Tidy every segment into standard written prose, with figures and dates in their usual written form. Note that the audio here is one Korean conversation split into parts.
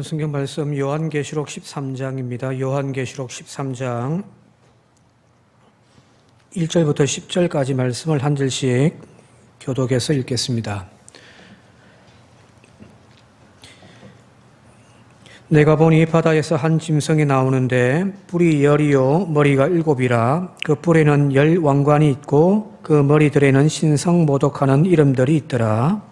성경 말씀 요한계시록 13장입니다. 요한계시록 13장 1절부터 10절까지 말씀을 한 절씩 교독해서 읽겠습니다. 내가 보니 바다에서 한 짐승이 나오는데 뿔이 10이요 머리가 7이라 그 뿔에는 10 왕관이 있고 그 머리들에는 신성모독하는 이름들이 있더라.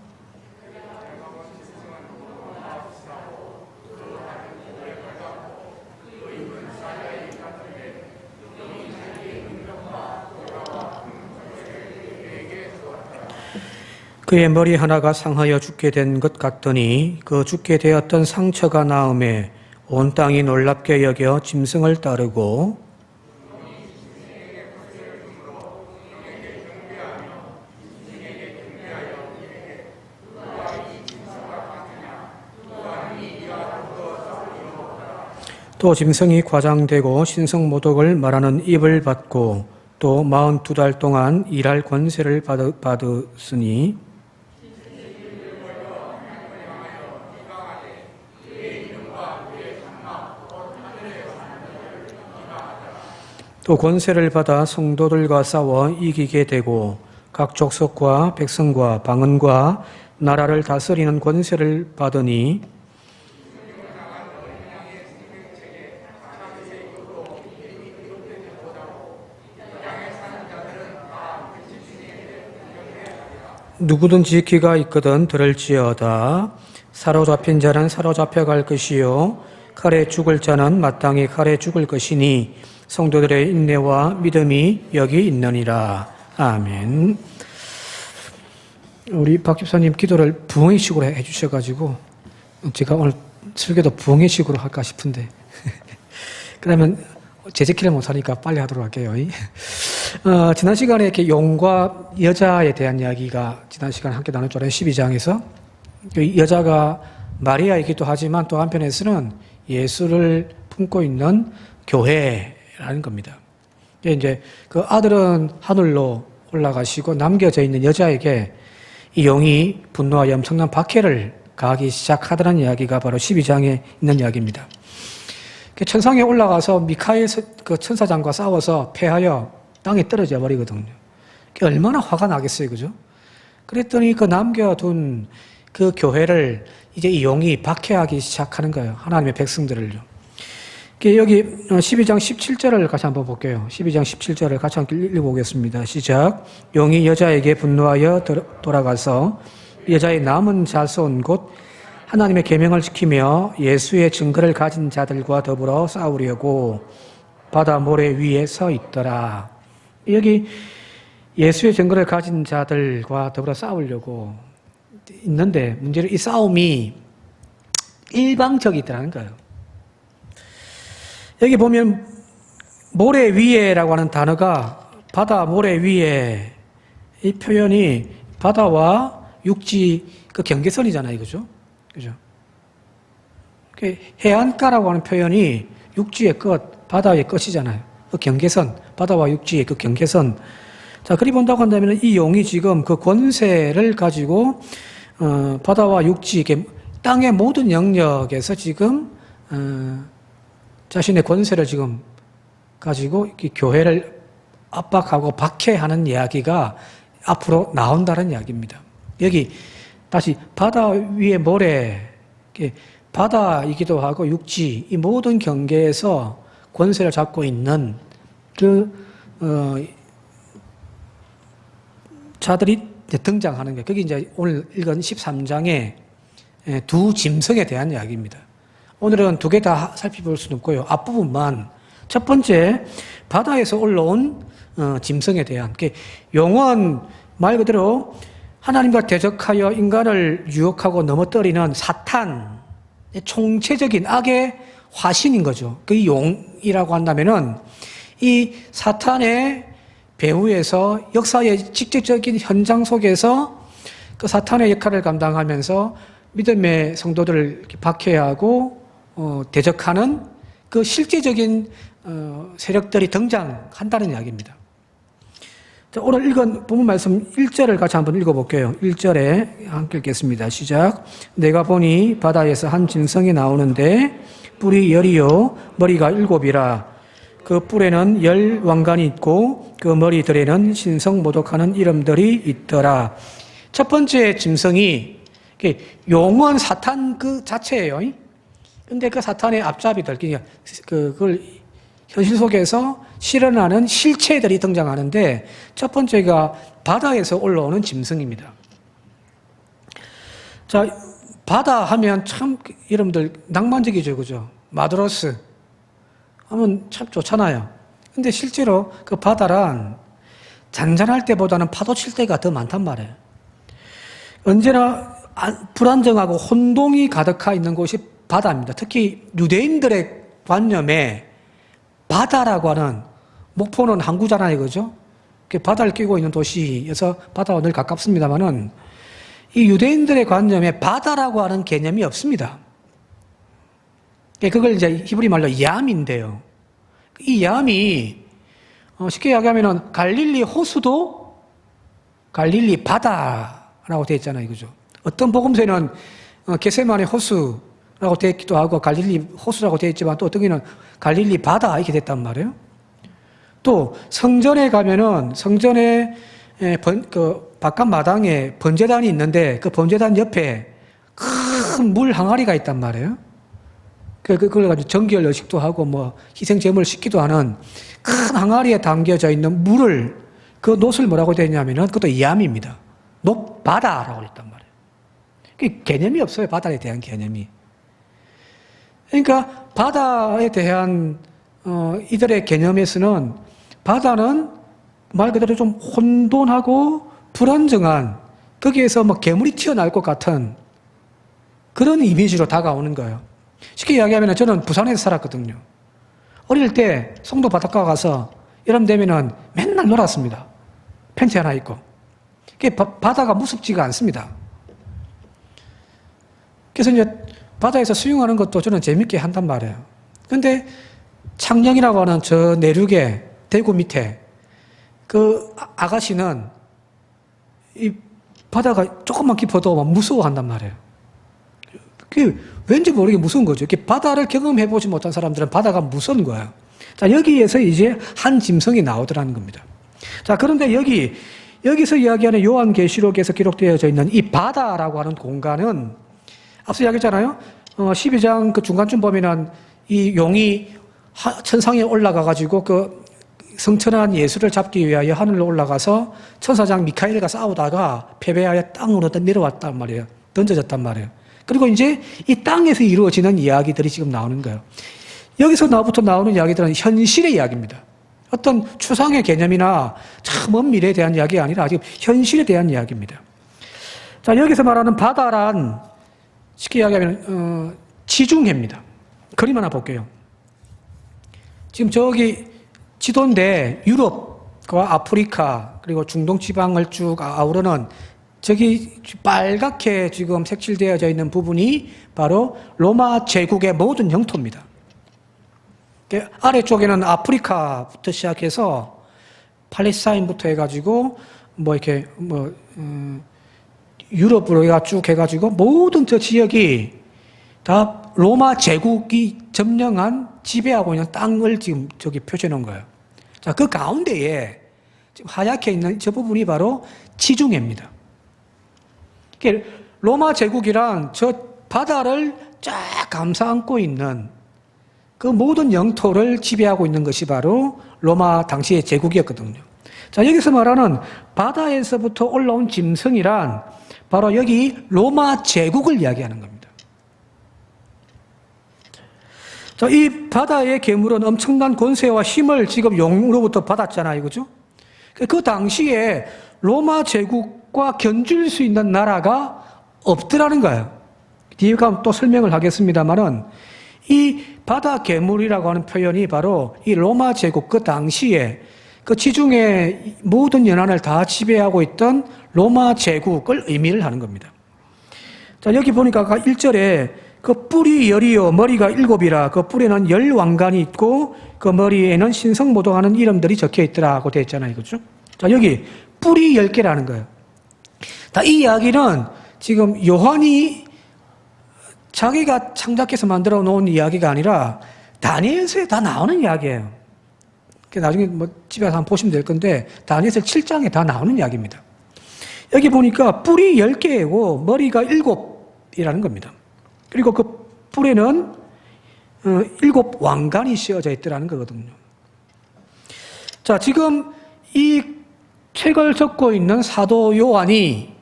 그의 머리 하나가 상하여 죽게 된 것 같더니 그 죽게 되었던 상처가 나음에 온 땅이 놀랍게 여겨 짐승을 따르고 또 짐승이 과장되고 신성모독을 말하는 입을 받고 또 42달 동안 일할 권세를 받았으니 또 권세를 받아 성도들과 싸워 이기게 되고 각 족속과 백성과 방언과 나라를 다스리는 권세를 받으니 누구든지 귀가 있거든 들을지어다. 사로잡힌 자는 사로잡혀갈 것이요 칼에 죽을 자는 마땅히 칼에 죽을 것이니 성도들의 인내와 믿음이 여기 있느니라. 아멘. 우리 박 집사님 기도를 부흥회식으로 해주셔가지고 제가 오늘 설교도 부흥회식으로 할까 싶은데 그러면 제재키를 못하니까 빨리 하도록 할게요. 지난 시간에 이렇게 용과 여자에 대한 이야기가 지난 시간에 함께 나눴잖아요. 12장에서 그 여자가 마리아이기도 하지만 또 한편에서는 예수를 품고 있는 교회라는 겁니다. 이제 그 아들은 하늘로 올라가시고 남겨져 있는 여자에게 이 용이 분노하여 엄청난 박해를 가하기 시작하더라는 이야기가 바로 12장에 있는 이야기입니다. 천상에 올라가서 미카엘 그 천사장과 싸워서 패하여 땅에 떨어져 버리거든요. 얼마나 화가 나겠어요, 그죠? 그랬더니 그 남겨둔 그 교회를 이제 이 용이 박해하기 시작하는 거예요. 하나님의 백성들을요. 여기 12장 17절을 같이 한번 볼게요. 12장 17절을 같이 함께 읽어보겠습니다. 시작. 용이 여자에게 분노하여 돌아가서 여자의 남은 자손 곧 하나님의 계명을 지키며 예수의 증거를 가진 자들과 더불어 싸우려고 바다 모래 위에 서 있더라. 여기 예수의 증거를 가진 자들과 더불어 싸우려고 있는데 문제는 이 싸움이 일방적이더라는 거예요. 여기 보면 모래 위에라고 하는 단어가 바다 모래 위에 이 표현이 바다와 육지 그 경계선이잖아요. 그죠? 그죠? 해안가라고 하는 표현이 육지의 끝, 바다의 끝이잖아요. 그 경계선, 바다와 육지의 그 경계선. 자, 그리 본다고 한다면 이 용이 지금 그 권세를 가지고 바다와 육지, 땅의 모든 영역에서 지금 자신의 권세를 지금 가지고 교회를 압박하고 박해하는 이야기가 앞으로 나온다는 이야기입니다. 여기 다시 바다 위에 모래, 바다이기도 하고 육지, 이 모든 경계에서 권세를 잡고 있는 자들이 등장하는 거예요. 그게 이제 오늘 읽은 13장의 두 짐승에 대한 이야기입니다. 오늘은 두 개 다 살펴볼 수는 없고요. 앞부분만. 첫 번째, 바다에서 올라온 짐승에 대한, 용은 말 그대로 하나님과 대적하여 인간을 유혹하고 넘어뜨리는 사탄, 총체적인 악의 화신인 거죠. 그 용이라고 한다면은 이 사탄의 배후에서 역사의 직접적인 현장 속에서 그 사탄의 역할을 감당하면서 믿음의 성도들을 박해하고 대적하는 그 실제적인 세력들이 등장한다는 이야기입니다. 자, 오늘 읽은 본문 말씀 1절을 같이 한번 읽어볼게요. 1절에 함께 읽겠습니다. 시작. 내가 보니 바다에서 한 짐승이 나오는데 뿔이 10이요 머리가 7이라. 그 뿔에는 10 왕관이 있고 그 머리들에는 신성모독하는 이름들이 있더라. 첫 번째 짐승이 용은 사탄 그 자체예요. 근데 그 사탄의 앞잡이들, 그걸 현실 속에서 실현하는 실체들이 등장하는데 첫 번째가 바다에서 올라오는 짐승입니다. 자, 바다 하면 참 이름들 낭만적이죠, 그죠? 마드로스 하면 참 좋잖아요. 근데 실제로 그 바다란 잔잔할 때보다는 파도 칠 때가 더 많단 말이에요. 언제나 불안정하고 혼동이 가득하 있는 곳이 바다입니다. 특히 유대인들의 관념에 바다라고 하는, 목포는 항구잖아요, 그죠? 바다를 끼고 있는 도시여서 바다와 늘 가깝습니다만은 이 유대인들의 관념에 바다라고 하는 개념이 없습니다. 그걸 이제 히브리 말로 얌인데요. 이 얌이 쉽게 이야기하면은 갈릴리 호수도 갈릴리 바다라고 되어 있잖아요, 그죠? 어떤 복음서에는 겟세마네 호수라고 되어 있기도 하고 갈릴리 호수라고 되어 있지만 또 어떤 게는 갈릴리 바다 이렇게 됐단 말이에요. 또 성전에 가면은 성전에 그 바깥 마당에 번제단이 있는데 그 번제단 옆에 큰 물 항아리가 있단 말이에요. 그걸 가지고 정결 의식도 하고 뭐 희생 제물을 싣기도 하는 큰 항아리에 담겨져 있는 물을, 그 놋을 뭐라고 되냐면은 그것도 얌입니다. 놋바다라고 했단 말이에요. 그 개념이 없어요, 바다에 대한 개념이. 그러니까 바다에 대한 이들의 개념에서는 바다는 말 그대로 좀 혼돈하고 불안정한, 거기에서 뭐 괴물이 튀어나올 것 같은 그런 이미지로 다가오는 거예요. 쉽게 이야기하면 저는 부산에서 살았거든요. 어릴 때 송도 바닷가 가서 여름 되면은 맨날 놀았습니다. 팬티 하나 입고. 바다가 무섭지가 않습니다. 그래서 이제 바다에서 수영하는 것도 저는 재밌게 한단 말이에요. 근데 창녕이라고 하는 저 내륙에 대구 밑에 그 아가씨는 이 바다가 조금만 깊어도 막 무서워한단 말이에요. 그게 왠지 모르게 무서운 거죠. 이렇게 바다를 경험해보지 못한 사람들은 바다가 무서운 거예요. 자, 여기에서 이제 한 짐승이 나오더라는 겁니다. 자, 그런데 여기서 이야기하는 요한계시록에서 기록되어져 있는 이 바다라고 하는 공간은 앞서 이야기했잖아요. 12장 그 중간쯤 보면은 이 용이 천상에 올라가가지고 그 성천한 예수를 잡기 위하여 하늘로 올라가서 천사장 미카엘과 싸우다가 패배하여 땅으로 내려왔단 말이에요. 던져졌단 말이에요. 그리고 이제 이 땅에서 이루어지는 이야기들이 지금 나오는 거예요. 여기서부터 나오는 이야기들은 현실의 이야기입니다. 어떤 추상의 개념이나 참 먼 미래에 대한 이야기가 아니라 지금 현실에 대한 이야기입니다. 자, 여기서 말하는 바다란 쉽게 이야기하면 지중해입니다. 그림 하나 볼게요. 지금 저기 지도인데 유럽과 아프리카 그리고 중동 지방을 쭉 아우르는 저기 빨갛게 지금 색칠되어져 있는 부분이 바로 로마 제국의 모든 영토입니다. 아래쪽에는 아프리카부터 시작해서 팔레스타인부터 해가지고 뭐 이렇게 유럽으로 쭉 해가지고 모든 저 지역이 다 로마 제국이 점령한 지배하고 있는 땅을 지금 저기 표시해 놓은 거예요. 자, 그 가운데에 지금 하얗게 있는 저 부분이 바로 지중해입니다. 로마 제국이란 저 바다를 쫙 감싸 안고 있는 그 모든 영토를 지배하고 있는 것이 바로 로마 당시의 제국이었거든요. 자, 여기서 말하는 바다에서부터 올라온 짐승이란 바로 여기 로마 제국을 이야기하는 겁니다. 자, 이 바다의 괴물은 엄청난 권세와 힘을 지금 용으로부터 받았잖아요, 그죠? 그 당시에 로마 제국과 견줄 수 있는 나라가 없더라는 거예요. 뒤에 가면 또 설명을 하겠습니다만은 이 바다 괴물이라고 하는 표현이 바로 이 로마 제국 그 당시에 그 지중해 모든 연안을 다 지배하고 있던 로마 제국을 의미를 하는 겁니다. 자, 여기 보니까 1절에 그 뿔이 10이요 머리가 7이라. 그 뿔에는 10 왕관이 있고 그 머리에는 신성모독하는 이름들이 적혀 있더라고 되어 있잖아요, 그렇죠? 자, 여기 뿔이 10개라는 거예요. 이 이야기는 지금 요한이 자기가 창작해서 만들어 놓은 이야기가 아니라 다니엘서에 다 나오는 이야기예요. 나중에 뭐 집에 가서 한번 보시면 될 건데 다니엘서 7장에 다 나오는 이야기입니다. 여기 보니까 뿔이 10개이고 머리가 7이라는 겁니다. 그리고 그 뿔에는 7 왕관이 씌어져 있더라는 거거든요. 자, 지금 이 책을 적고 있는 사도 요한이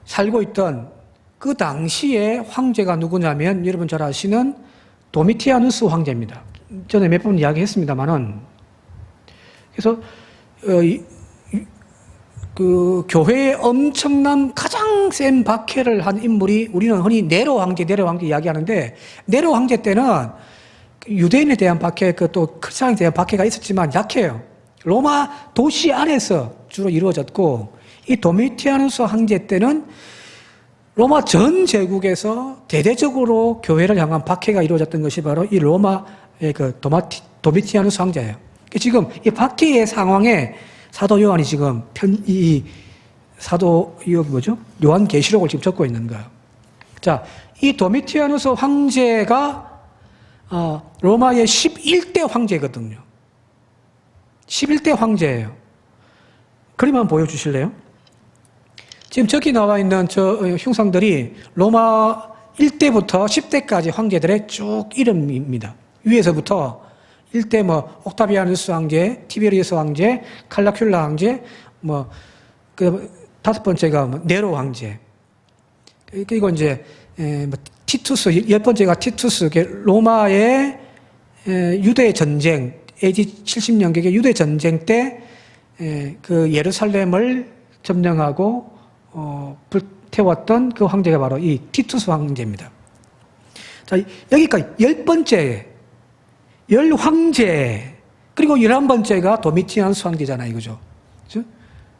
살고 있던 그 당시의 황제가 누구냐면 여러분 잘 아시는 도미티아누스 황제입니다. 전에 몇 번 이야기했습니다만은 그래서 그 교회에 엄청난 가장 센 박해를 한 인물이 우리는 흔히 네로 황제 이야기하는데 네로 황제 때는 유대인에 대한 박해, 또 크리스천에 대한 박해가 있었지만 약해요. 로마 도시 안에서 주로 이루어졌고 이 도미티아누스 황제 때는 로마 전 제국에서 대대적으로 교회를 향한 박해가 이루어졌던 것이 바로 이 로마의 그 도미티아누스 황제예요. 지금 이 박해의 상황에 사도 요한이 지금 요한계시록을 지금 적고 있는 거예요. 자, 이 도미티아누스 황제가 로마의 11대 황제거든요. 11대 황제예요. 그림 한번 보여주실래요? 지금 저기 나와 있는 저 흉상들이 로마 1대부터 10대까지 황제들의 쭉 이름입니다. 위에서부터 1대 옥타비아누스 황제, 티베리우스 황제, 칼라큘라 황제, 다섯 번째가 네로 황제. 그리고 이제 티투스, 10번째가 티투스, 로마의 유대 전쟁, AD 70년경의 유대 전쟁 때 그 예루살렘을 점령하고 불태웠던 그 황제가 바로 이 티투스 황제입니다. 자, 여기까지 10번째, 10황제, 그리고 11번째가 도미티아누스 황제잖아요, 이거죠.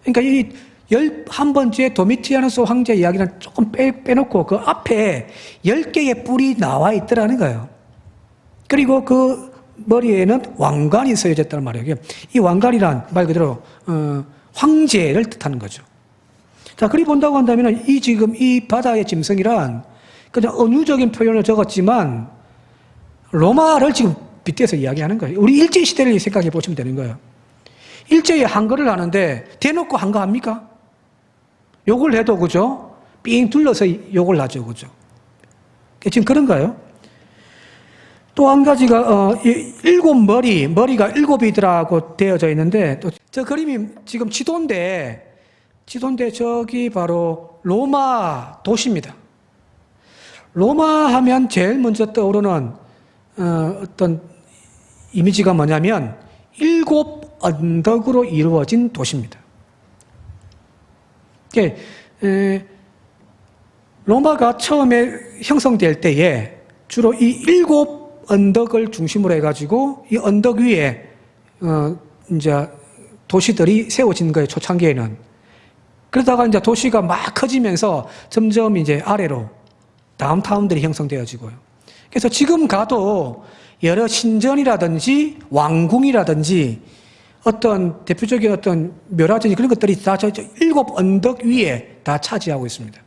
그러니까 이 11번째 도미티아누스 황제 이야기는 조금 빼놓고 그 앞에 10개의 뿔이 나와 있더라는 거예요. 그리고 그 머리에는 왕관이 쓰여졌다는 말이에요. 이 왕관이란 말 그대로 황제를 뜻하는 거죠. 자, 그리 본다고 한다면 지금 이 바다의 짐승이란 그냥 은유적인 표현을 적었지만 로마를 지금 빗대서 이야기하는 거예요. 우리 일제시대를 생각해 보시면 되는 거예요. 일제에 한글을 하는데 대놓고 한가합니까? 욕을 해도 그죠? 삥 둘러서 욕을 하죠, 그죠? 지금 그런가요? 또 한 가지가 7 머리가 7이더라고 되어져 있는데 또 저 그림이 지금 지도인데 저기 바로 로마 도시입니다. 로마 하면 제일 먼저 떠오르는 어떤 이미지가 뭐냐면 7 언덕으로 이루어진 도시입니다. 로마가 처음에 형성될 때에 주로 이 7 언덕을 중심으로 해가지고 이 언덕 위에 이제 도시들이 세워진 거예요, 초창기에는. 그러다가 이제 도시가 막 커지면서 점점 이제 아래로 다운타운들이 형성되어지고요. 그래서 지금 가도 여러 신전이라든지 왕궁이라든지 어떤 대표적인 어떤 묘라든지 그런 것들이 다 저 7 언덕 위에 다 차지하고 있습니다.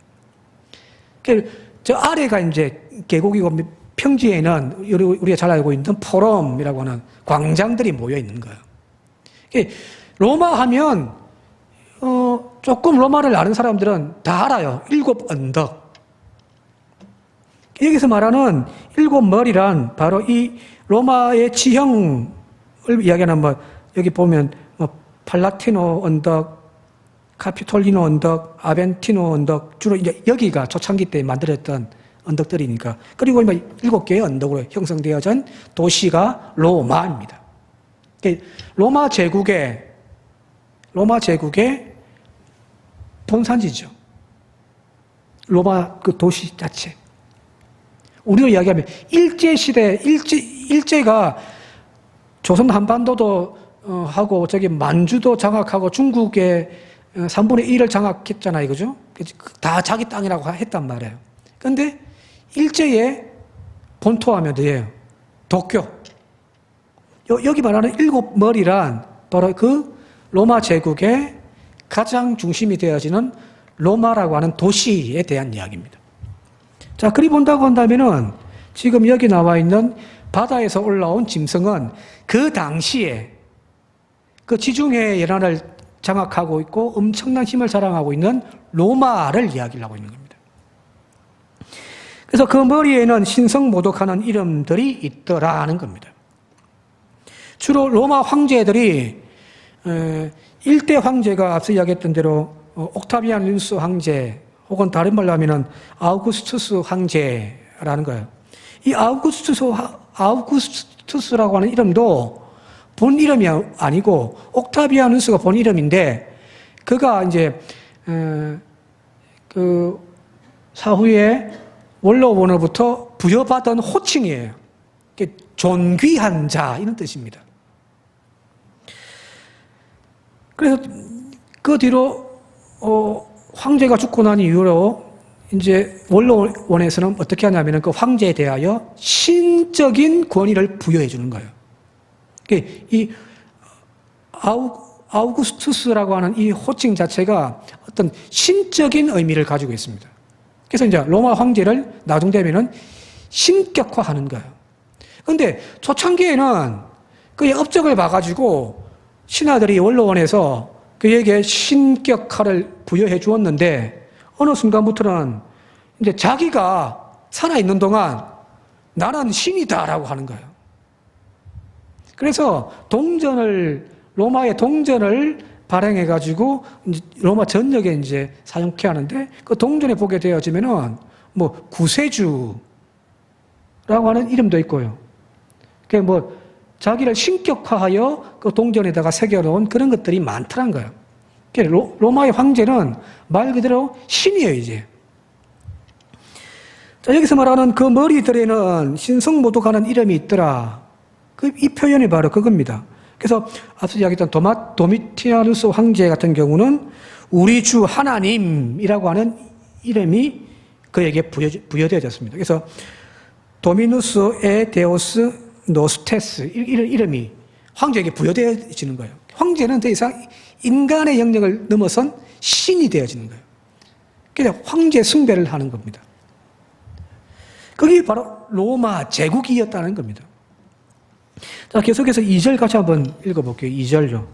저 아래가 이제 계곡이고 평지에는 우리가 잘 알고 있는 포럼이라고 하는 광장들이 모여 있는 거예요. 로마 하면 조금 로마를 아는 사람들은 다 알아요. 7 언덕. 여기서 말하는 7 머리란 바로 이 로마의 지형을 이야기하는 여기 보면 팔라티노 언덕, 카피톨리노 언덕, 아벤티노 언덕, 주로 이제 여기가 초창기 때 만들었던 언덕들이니까. 그리고 7개의 언덕으로 형성되어진 도시가 로마입니다. 로마 제국의 본산지죠. 로마 그 도시 자체. 우리로 이야기하면 일제시대, 일제가 조선 한반도도 하고 저기 만주도 장악하고 중국의 3분의 1을 장악했잖아요. 그죠? 다 자기 땅이라고 했단 말이에요. 그런데 일제의 본토하면 어디예요? 도쿄. 여기 말하는 7 머리란 바로 그 로마 제국의 가장 중심이 되어지는 로마라고 하는 도시에 대한 이야기입니다. 자, 그리 본다고 한다면은 지금 여기 나와 있는 바다에서 올라온 짐승은 그 당시에 그 지중해 연안을 장악하고 있고 엄청난 힘을 자랑하고 있는 로마를 이야기를 하고 있는 겁니다. 그래서 그 머리에는 신성모독하는 이름들이 있더라는 겁니다. 주로 로마 황제들이 일대 황제가 앞서 이야기했던 대로 옥타비아누스 황제 혹은 다른 말로 하면은 아우구스투스 황제라는 거예요. 이 아우구스투스라고 하는 이름도 본 이름이 아니고 옥타비아누스가 본 이름인데 그가 이제 그 사후에 원로원으로부터 부여받은 호칭이에요. 존귀한 자 이런 뜻입니다. 그래서 그 뒤로 황제가 죽고 난 이후로 이제 원로원에서는 어떻게 하냐면은 그 황제에 대하여 신적인 권위를 부여해 주는 거예요. 이 아우구스투스라고 하는 이 호칭 자체가 어떤 신적인 의미를 가지고 있습니다. 그래서 이제 로마 황제를 나중 되면은 신격화하는 거예요. 그런데 초창기에는 그의 업적을 봐가지고 신하들이 원로원에서 그에게 신격화를 부여해 주었는데 어느 순간부터는 이제 자기가 살아있는 동안 나는 신이다라고 하는 거예요. 그래서 로마의 동전을 발행해가지고 로마 전역에 이제 사용케 하는데 그 동전에 보게 되어지면은 뭐 구세주라고 하는 이름도 있고요. 그 뭐 자기를 신격화하여 그 동전에다가 새겨놓은 그런 것들이 많더란 거예요. 로마의 황제는 말 그대로 신이에요, 이제. 자, 여기서 말하는 그 머리들에는 신성모독하는 이름이 있더라. 이 표현이 바로 그겁니다. 그래서 앞서 이야기했던 도미티아누스 황제 같은 경우는 우리 주 하나님이라고 하는 이름이 그에게 부여되어졌습니다. 그래서 도미누스 에 데오스 노스테스 이름이 황제에게 부여되어지는 거예요. 황제는 더 이상 인간의 영역을 넘어선 신이 되어지는 거예요. 그래서 황제 숭배를 하는 겁니다. 그게 바로 로마 제국이었다는 겁니다. 자, 계속해서 2절 같이 한번 읽어볼게요. 2절요.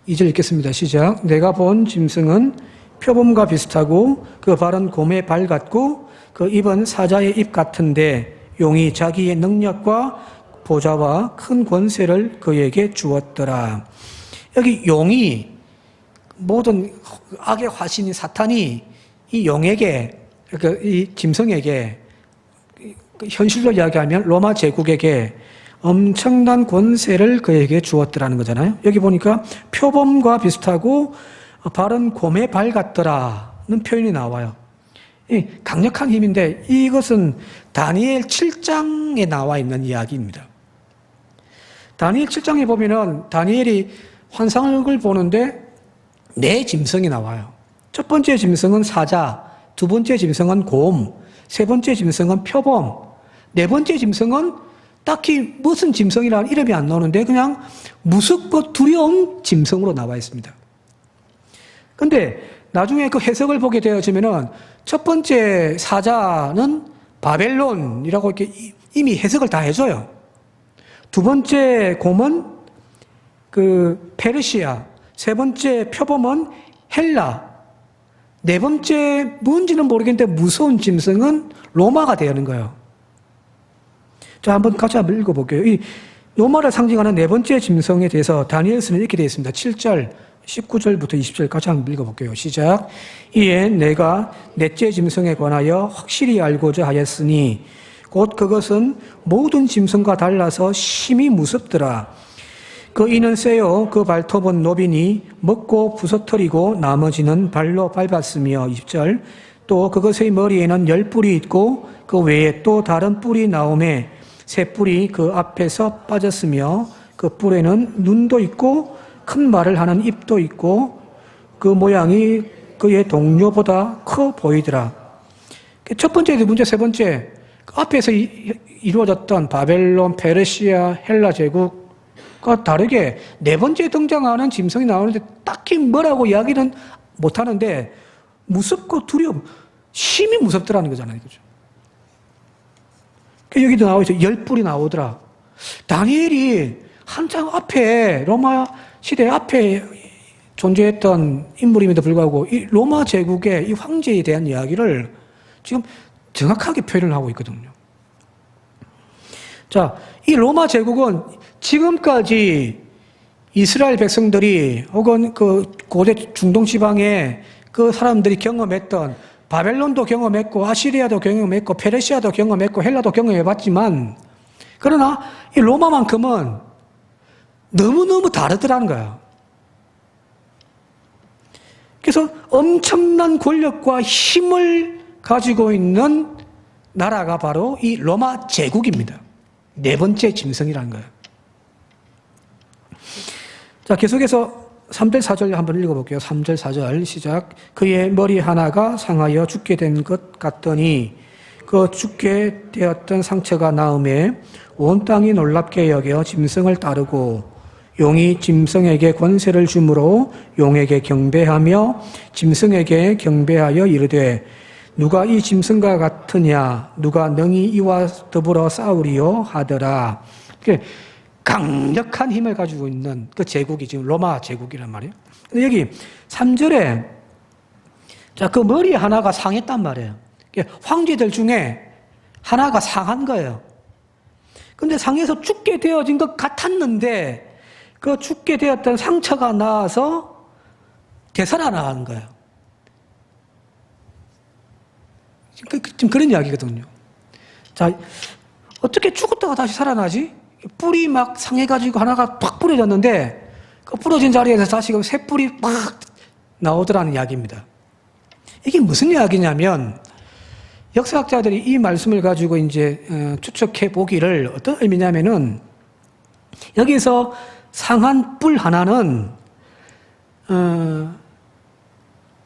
2절 읽겠습니다. 시작. 내가 본 짐승은 표범과 비슷하고 그 발은 곰의 발 같고 그 입은 사자의 입 같은데 용이 자기의 능력과 보좌와 큰 권세를 그에게 주었더라. 여기 용이 모든 악의 화신인 사탄이 이 용에게 이 짐승에게 현실로 이야기하면 로마 제국에게 엄청난 권세를 그에게 주었더라는 거잖아요. 여기 보니까 표범과 비슷하고 발은 곰의 발 같더라는 표현이 나와요. 이 강력한 힘인데 이것은 다니엘 7장에 나와 있는 이야기입니다. 다니엘 7장에 보면은 다니엘이 환상을 보는데 네 짐승이 나와요. 첫 번째 짐승은 사자, 두 번째 짐승은 곰, 세 번째 짐승은 표범, 네 번째 짐승은 딱히 무슨 짐승이라는 이름이 안 나오는데 그냥 무섭고 두려운 짐승으로 나와 있습니다. 근데 나중에 그 해석을 보게 되어지면은 첫 번째 사자는 바벨론이라고 이렇게 이미 해석을 다 해줘요. 두 번째 곰은 그 페르시아, 세 번째 표범은 헬라, 네 번째 뭔지는 모르겠는데 무서운 짐승은 로마가 되는 거예요. 자, 같이 한번 읽어볼게요. 이 로마를 상징하는 네 번째 짐승에 대해서 다니엘서는 이렇게 되어 있습니다. 7절, 19절부터 20절 같이 한번 읽어볼게요. 시작. 이에 내가 넷째 짐승에 관하여 확실히 알고자 하였으니 곧 그것은 모든 짐승과 달라서 심히 무섭더라. 그 이는 세요 그 발톱은 노비니 먹고 부서뜨리고 나머지는 발로 밟았으며 20절 또 그것의 머리에는 10뿔이 있고 그 외에 또 다른 뿔이 나오매 새 뿔이 그 앞에서 빠졌으며 그 뿔에는 눈도 있고 큰 말을 하는 입도 있고 그 모양이 그의 동료보다 커 보이더라. 첫 번째, 두 번째, 세 번째 앞에서 이루어졌던 바벨론, 페르시아, 헬라 제국 그러니까 다르게 네 번째 등장하는 짐승이 나오는데 딱히 뭐라고 이야기는 못 하는데 무섭고 두려움, 심히 무섭더라는 거잖아요. 그죠? 여기도 나오죠. 열뿔이 나오더라. 다니엘이 한참 앞에, 로마 시대 앞에 존재했던 인물임에도 불구하고 이 로마 제국의 이 황제에 대한 이야기를 지금 정확하게 표현을 하고 있거든요. 자, 이 로마 제국은 지금까지 이스라엘 백성들이 혹은 그 고대 중동 지방의 그 사람들이 경험했던 바벨론도 경험했고 아시리아도 경험했고 페르시아도 경험했고 헬라도 경험해봤지만 그러나 이 로마만큼은 너무너무 다르더라는 거야. 그래서 엄청난 권력과 힘을 가지고 있는 나라가 바로 이 로마 제국입니다. 네 번째 짐승이라는 거예요. 자, 계속해서 3절 4절 한번 읽어볼게요. 3절 4절 시작. 그의 머리 하나가 상하여 죽게 된 것 같더니 그 죽게 되었던 상처가 나음에 온 땅이 놀랍게 여겨 짐승을 따르고 용이 짐승에게 권세를 주므로 용에게 경배하며 짐승에게 경배하여 이르되 누가 이 짐승과 같으냐 누가 능히 이와 더불어 싸우리요 하더라. 강력한 힘을 가지고 있는 그 제국이 지금 로마 제국이란 말이에요. 근데 여기 3절에 자, 그 머리 하나가 상했단 말이에요. 황제들 중에 하나가 상한 거예요. 근데 상해서 죽게 되어진 것 같았는데 그 죽게 되었던 상처가 나와서 되살아나가는 거예요. 지금 그런 이야기거든요. 자, 어떻게 죽었다가 다시 살아나지? 뿔이 막 상해가지고 하나가 팍 부러졌는데 그 부러진 자리에서 다시 새 뿔이 막 나오더라는 이야기입니다. 이게 무슨 이야기냐면 역사학자들이 이 말씀을 가지고 이제 추측해 보기를 어떤 의미냐면은 여기서 상한 뿔 하나는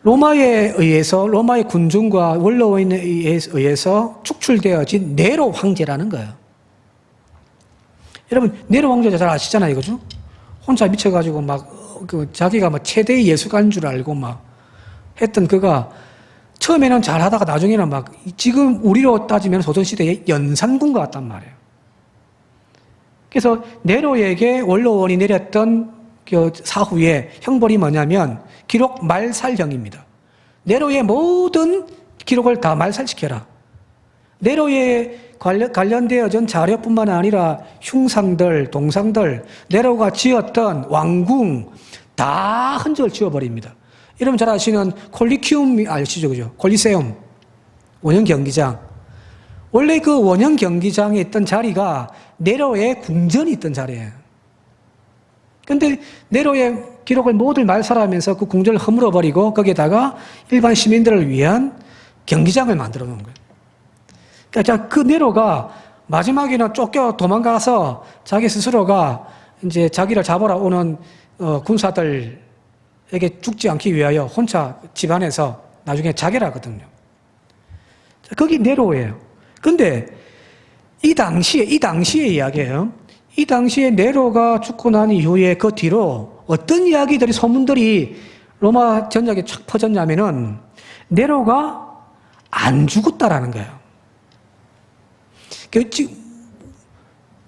로마에 의해서 로마의 군중과 원로원에 의해서 축출되어진 네로 황제라는 거예요. 여러분 네로 황제 잘 아시잖아요, 그죠? 혼자 미쳐가지고 자기가 최대의 예술가인 줄 알고 했던 그가 처음에는 잘하다가 나중에는 지금 우리로 따지면 조선시대의 연산군 같단 말이에요. 그래서 네로에게 원로원이 내렸던 그 사후에 형벌이 뭐냐면 기록 말살형입니다. 네로의 모든 기록을 다 말살시켜라. 네로에 관련되어진 자료뿐만 아니라 흉상들, 동상들, 네로가 지었던 왕궁 다 흔적을 지워버립니다. 여러분 잘 아시는 콜리키움 아시죠? 그죠? 콜리세움, 원형 경기장. 원래 그 원형 경기장에 있던 자리가 네로의 궁전이 있던 자리예요. 근데 네로의 기록을 모두 말살하면서 그 궁전을 허물어버리고 거기에다가 일반 시민들을 위한 경기장을 만들어 놓은 거예요. 그러니까 그 네로가 마지막에는 쫓겨 도망가서 자기 스스로가 이제 자기를 잡으러 오는 군사들에게 죽지 않기 위하여 혼자 집안에서 나중에 자결하거든요. 거기 네로예요. 근데 이 당시의 이야기예요. 이 당시에 네로가 죽고 난 이후에 그 뒤로 어떤 이야기들이 소문들이 로마 전역에 쫙 퍼졌냐면은 네로가 안 죽었다라는 거예요.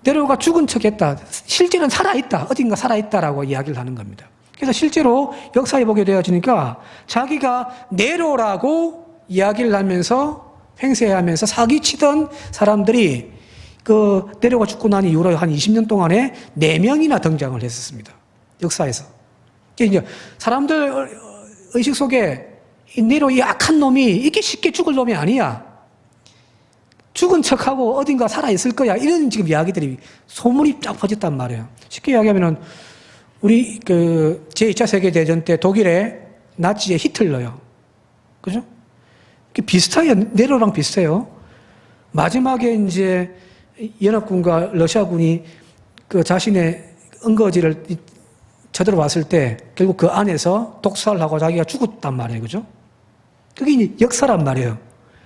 네로가 죽은 척했다. 실제는 살아있다. 어딘가 살아있다라고 이야기를 하는 겁니다. 그래서 실제로 역사에 보게 되어지니까 자기가 네로라고 이야기를 하면서 횡세하면서 사기치던 사람들이 그 네로가 죽고 난 이후로 한 20년 동안에 4명이나 등장을 했었습니다. 역사에서. 이제 사람들 의식 속에 이 네로 이 악한 놈이 이렇게 쉽게 죽을 놈이 아니야. 죽은 척하고 어딘가 살아있을 거야. 이런 지금 이야기들이 소문이 쫙 퍼졌단 말이에요. 쉽게 이야기하면은 우리 그 제2차 세계대전 때 독일의 나치의 히틀러요. 그죠? 비슷해요. 네로랑 비슷해요. 마지막에 이제 연합군과 러시아군이 그 자신의 은거지를 쳐들어왔을 때 결국 그 안에서 독살을 하고 자기가 죽었단 말이에요. 그죠? 그게 이제 역사란 말이에요.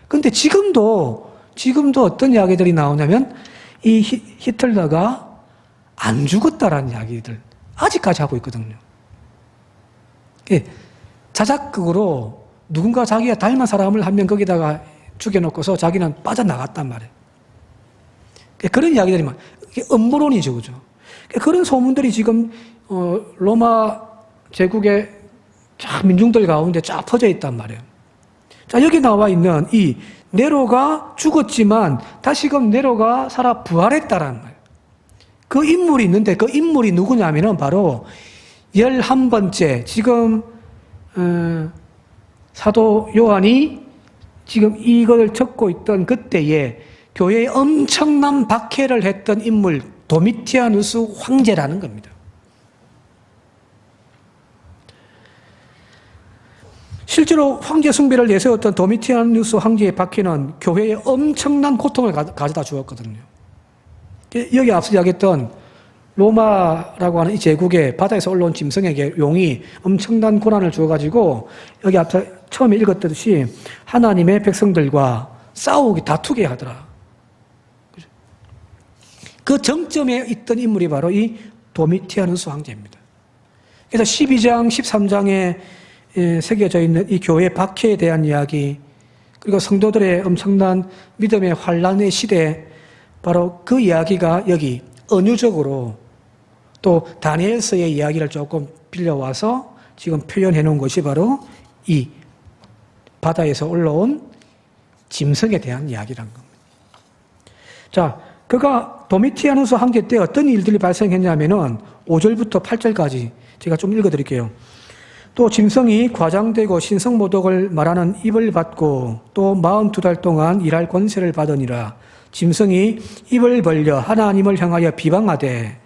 근데 지금도 어떤 이야기들이 나오냐면 이 히틀러가 안 죽었다라는 이야기들 아직까지 하고 있거든요. 자작극으로 누군가 자기가 닮은 사람을 한 명 거기다가 죽여놓고서 자기는 빠져나갔단 말이에요. 그런 이야기들이 막 음모론이죠, 그죠? 그런 소문들이 지금 로마 제국의 쫙 민중들 가운데 쫙 퍼져 있단 말이에요. 자, 여기 나와 있는 이 네로가 죽었지만 다시금 네로가 살아 부활했다라는 거예요. 그 인물이 있는데 그 인물이 누구냐면은 바로 11번째 지금 사도 요한이 지금 이걸 적고 있던 그때에 교회에 엄청난 박해를 했던 인물 도미티아누스 황제라는 겁니다. 실제로 황제 숭배를 내세웠던 도미티아누스 황제의 박해는 교회에 엄청난 고통을 가져다 주었거든요. 여기 앞서 이야기했던 로마라고 하는 이 제국의 바다에서 올라온 짐승에게 용이 엄청난 고난을 주어가지고 여기 앞서 처음에 읽었듯이 하나님의 백성들과 다투게 하더라. 그 정점에 있던 인물이 바로 이 도미티아누스 황제입니다. 그래서 12장, 13장에 새겨져 있는 이 교회 박해에 대한 이야기, 그리고 성도들의 엄청난 믿음의 환란의 시대, 바로 그 이야기가 여기 은유적으로 또 다니엘서의 이야기를 조금 빌려와서 지금 표현해 놓은 것이 바로 이 바다에서 올라온 짐승에 대한 이야기란 겁니다. 자, 그가 도미티아누스 황제 때 어떤 일들이 발생했냐면은 5절부터 8절까지 제가 좀 읽어드릴게요. 또 짐승이 과장되고 신성모독을 말하는 입을 받고 또 42달 동안 일할 권세를 받으니라. 짐승이 입을 벌려 하나님을 향하여 비방하되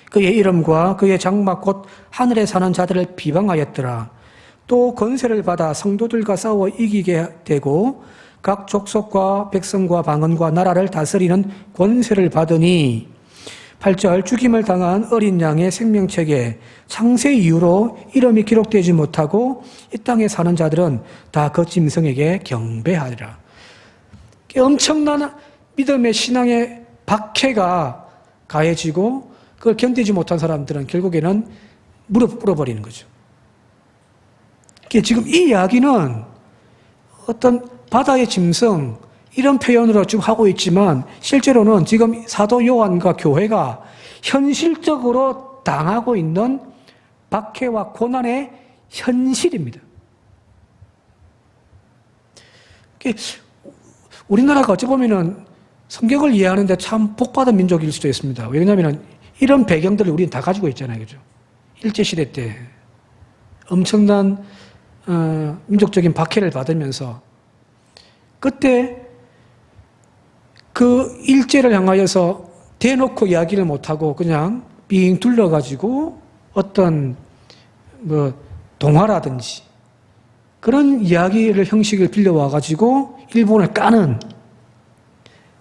그의 이름과 그의 장막 곧 하늘에 사는 자들을 비방하였더라. 또 권세를 받아 성도들과 싸워 이기게 되고 각 족속과 백성과 방언과 나라를 다스리는 권세를 받으니 8절 죽임을 당한 어린 양의 생명책에 창세 이후로 이름이 기록되지 못하고 이 땅에 사는 자들은 다 그 짐승에게 경배하리라. 엄청난 믿음의 신앙의 박해가 가해지고 그걸 견디지 못한 사람들은 결국에는 무릎 꿇어버리는 거죠. 지금 이 이야기는 어떤 바다의 짐승 이런 표현으로 지금 하고 있지만 실제로는 지금 사도 요한과 교회가 현실적으로 당하고 있는 박해와 고난의 현실입니다. 우리나라가 어찌 보면은 성경을 이해하는데 참 복받은 민족일 수도 있습니다. 왜냐하면 이런 배경들을 우리는 다 가지고 있잖아요. 그죠? 일제시대 때 엄청난 민족적인 박해를 받으면서 그때 그 일제를 향하여서 대놓고 이야기를 못하고 그냥 빙 둘러가지고 어떤 동화라든지 그런 이야기를 형식을 빌려와가지고 일본을 까는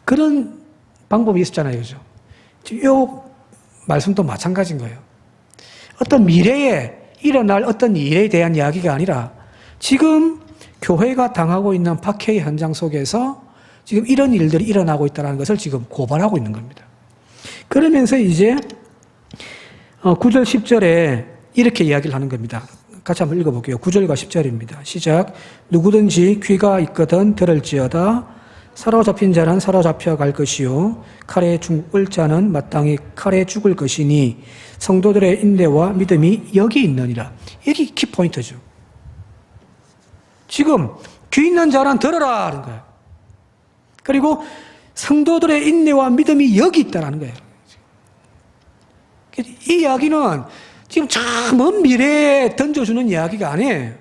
그런 방법이 있었잖아요. 그죠? 이 말씀도 마찬가지인 거예요. 어떤 미래에 일어날 어떤 일에 대한 이야기가 아니라 지금 교회가 당하고 있는 박해의 현장 속에서 지금 이런 일들이 일어나고 있다는 것을 지금 고발하고 있는 겁니다. 그러면서 이제 9절 10절에 이렇게 이야기를 하는 겁니다. 같이 한번 읽어볼게요. 9절과 10절입니다. 시작. 누구든지 귀가 있거든 들을지어다. 사로잡힌 자는 사로잡혀 갈 것이요 칼에 죽을 자는 마땅히 칼에 죽을 것이니 성도들의 인내와 믿음이 여기 있느니라. 여기 키포인트죠. 지금 귀 있는 자는 들어라 하는 거예요. 그리고 성도들의 인내와 믿음이 여기 있다는 거예요. 이 이야기는 지금 참 먼 미래에 던져주는 이야기가 아니에요.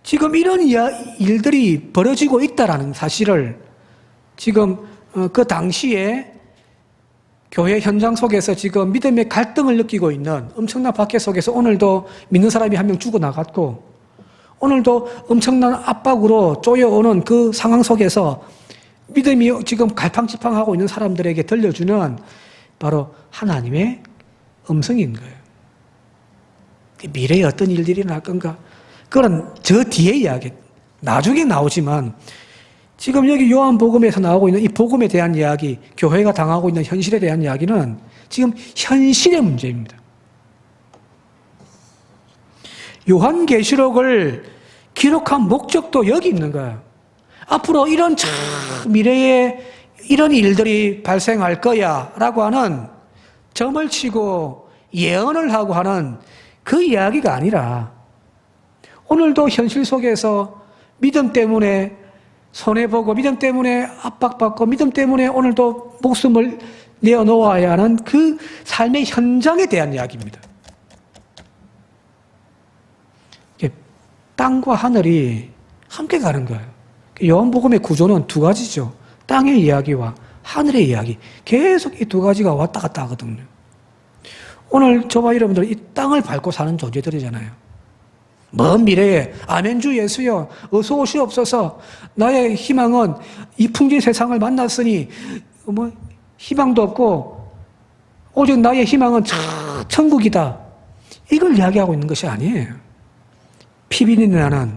지금 이런 일들이 벌어지고 있다는 사실을 지금 그 당시에 교회 현장 속에서 지금 믿음의 갈등을 느끼고 있는 엄청난 박해 속에서 오늘도 믿는 사람이 한 명 죽어나갔고 오늘도 엄청난 압박으로 쪼여오는 그 상황 속에서 믿음이 지금 갈팡질팡하고 있는 사람들에게 들려주는 바로 하나님의 음성인 거예요. 미래에 어떤 일들이 날 건가? 그건 저 뒤에 이야기, 나중에 나오지만 지금 여기 요한복음에서 나오고 있는 이 복음에 대한 이야기, 교회가 당하고 있는 현실에 대한 이야기는 지금 현실의 문제입니다. 요한계시록을 기록한 목적도 여기 있는 거예요. 앞으로 이런 미래에 이런 일들이 발생할 거야 라고 하는 점을 치고 예언을 하고 하는 그 이야기가 아니라 오늘도 현실 속에서 믿음 때문에 손해보고 믿음 때문에 압박받고 믿음 때문에 오늘도 목숨을 내어놓아야 하는 그 삶의 현장에 대한 이야기입니다. 땅과 하늘이 함께 가는 거예요. 요한복음의 구조는 두 가지죠. 땅의 이야기와 하늘의 이야기. 계속 이 두 가지가 왔다 갔다 하거든요. 오늘 저와 여러분들 이 땅을 밟고 사는 존재들이잖아요. 먼 미래에 아멘 주 예수여 어서 오시옵소서 나의 희망은 이 풍진 세상을 만났으니 희망도 없고 오직 나의 희망은 천국이다. 이걸 이야기하고 있는 것이 아니에요. 피비린내 나는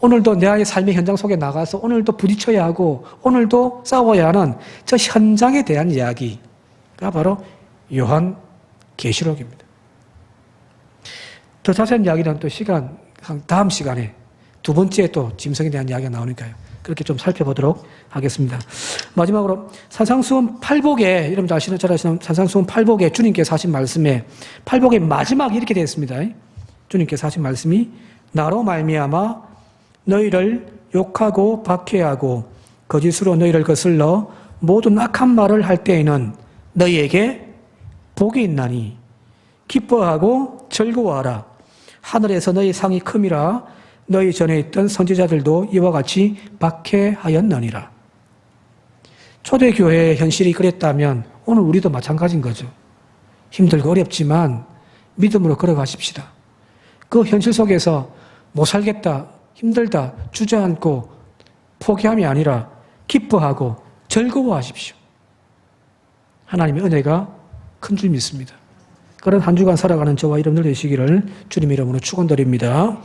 오늘도 나의 삶의 현장 속에 나가서 오늘도 부딪혀야 하고 오늘도 싸워야 하는 저 현장에 대한 이야기가 바로 요한계시록입니다. 더 자세한 이야기는 또 다음 시간에 두 번째 또 짐승에 대한 이야기가 나오니까요. 그렇게 좀 살펴보도록 하겠습니다. 마지막으로 산상수훈 8복에 여러분들 잘 아시는 산상수훈 8복에 주님께서 하신 말씀에 8복의 마지막이 이렇게 되어 있습니다. 주님께서 하신 말씀이 나로 말미암아 너희를 욕하고 박해하고 거짓으로 너희를 거슬러 모든 악한 말을 할 때에는 너희에게 복이 있나니 기뻐하고 즐거워하라. 하늘에서 너희 상이 큼이라. 너희 전에 있던 선지자들도 이와 같이 박해하였느니라. 초대교회의 현실이 그랬다면 오늘 우리도 마찬가지인 거죠. 힘들고 어렵지만 믿음으로 걸어가십시다. 그 현실 속에서 못 살겠다, 힘들다, 주저앉고 포기함이 아니라 기뻐하고 즐거워하십시오. 하나님의 은혜가 큰 줄 믿습니다. 그런 한 주간 살아가는 저와 여러분들 되시기를 주님의 이름으로 축원드립니다.